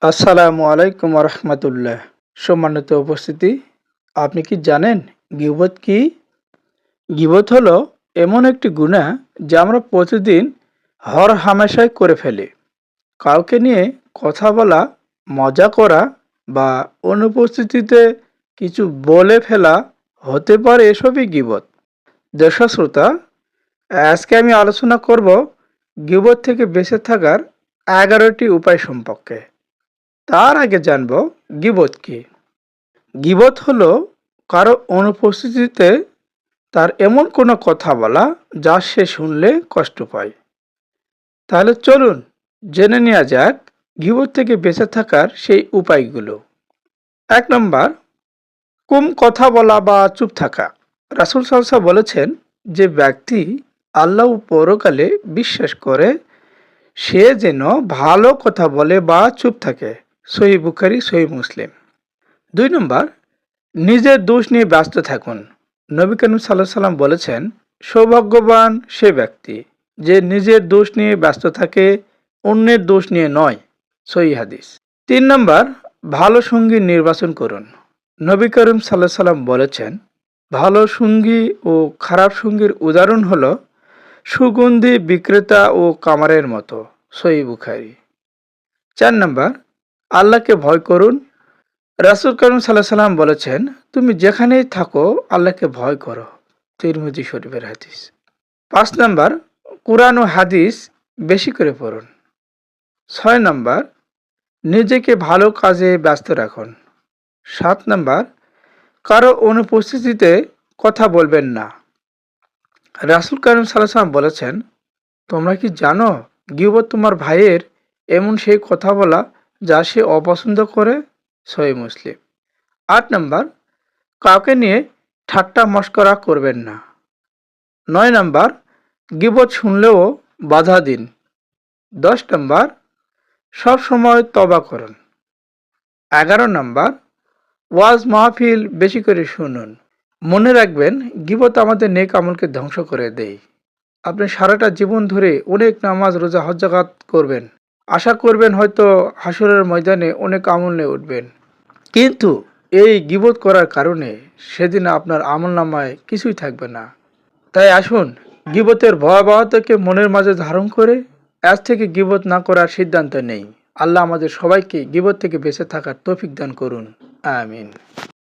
আসসালামু আলাইকুম রহমতুল্লাহ। সম্মানিত উপস্থিতি, আপনি কি জানেন গীবত কি? গীবত হলো এমন একটি গুনাহ যা আমরা প্রতিদিন হর হামেশাই করে ফেলি। কাউকে নিয়ে কথা বলা, মজা করা বা অনুপস্থিতিতে কিছু বলে ফেলা হতে পারে, এসবই গীবত। দর্শক শ্রোতা, আজকে আমি আলোচনা করব গীবত থেকে বেঁচে থাকার 11টি উপায় সম্পর্কে। তার আগে জানব গীবত কি। গীবত হলো কারো অনুপস্থিতিতে তার এমন কোনো কথা বলা যা সে শুনলে কষ্ট পায়। তাহলে চলুন জেনে নেওয়া যাক গীবত থেকে বেঁচে থাকার সেই উপায়গুলো। 1 নম্বর, কম কথা বলা বা চুপ থাকা। রাসূল সাল্লাল্লাহু আলাইহি ওয়াসাল্লাম বলেছেন, যে ব্যক্তি আল্লাহ ও পরকালে বিশ্বাস করে সে যেন ভালো কথা বলে বা চুপ থাকে। সহিহ বুখারী, সহিহ মুসলিম। 2 নম্বর, নিজের দোষ নিয়ে ব্যস্ত থাকুন। নবী করিম সাল্লাল্লাহু আলাইহি ওয়াসাল্লাম বলেছেন, সৌভাগ্যবান সে ব্যক্তি যে নিজের দোষ নিয়ে ব্যস্ত থাকে, অন্যের দোষ নিয়ে নয়। সহিহ হাদিস। 3 নম্বর, ভালো সঙ্গী নির্বাচন করুন। নবী করিম সাল্লাল্লাহু আলাইহি ওয়াসাল্লাম বলেছেন, ভালো সঙ্গী ও খারাপ সঙ্গীর উদাহরণ হলো সুগন্ধি বিক্রেতা ও কামারের মতো। সহিহ বুখারী। 4 নম্বর, আল্লাহকে ভয় করুন। রাসূল করিম সাল্লাল্লাহু আলাইহি ওয়াসাল্লাম বলেছেন, তুমি যেখানেই থাকো আল্লাহকে ভয় করো। তিরমিজি শরীফের হাদিস। 5 নম্বর, কুরআন ও হাদিস বেশি করে পড়ুন। 6 নম্বর, নিজেকে ভালো কাজে ব্যস্ত রাখুন। 7 নম্বর, কারো অনুপস্থিতিতে কথা বলবেন না। রাসূল করিম সাল্লাল্লাহু আলাইহি ওয়াসাল্লাম বলেছেন, তোমরা কি জানো গীবত তোমার ভাইয়ের এমন সেই কথা বলা যা সে অপছন্দ করে। সহিহ মুসলিম। 8 নম্বর, কাউকে নিয়ে ঠাট্টা মশকরা করবেন না। 9 নম্বর, গীবত শুনলেও বাধা দিন। 10 নম্বর, সব সময় তওবা করুন। 11 নম্বর, ওয়াজ মাহফিল বেশি করে শুনুন। মনে রাখবেন, গীবত আমাদের নেক আমলকে ধ্বংস করে দেয়। আপনি সারাটা জীবন ধরে অনেক নামাজ, রোজা, হজ যাকাত করবেন, আশা করবেন হয়তো হাসরের ময়দানে অনেক আমল নিয়ে উঠবেন, কিন্তু এই গীবত করার কারণে সেদিন আপনার আমলনামায় কিছুই থাকবে না। তাই আসুন গীবতের ভয়াবহতাকে মনের মাঝে ধারণ করে আজ থেকে গীবত না করার সিদ্ধান্ত নেই। আল্লাহ আমাদের সবাইকে গীবত থেকে বেঁচে থাকার তৌফিক দান করুন। আমিন।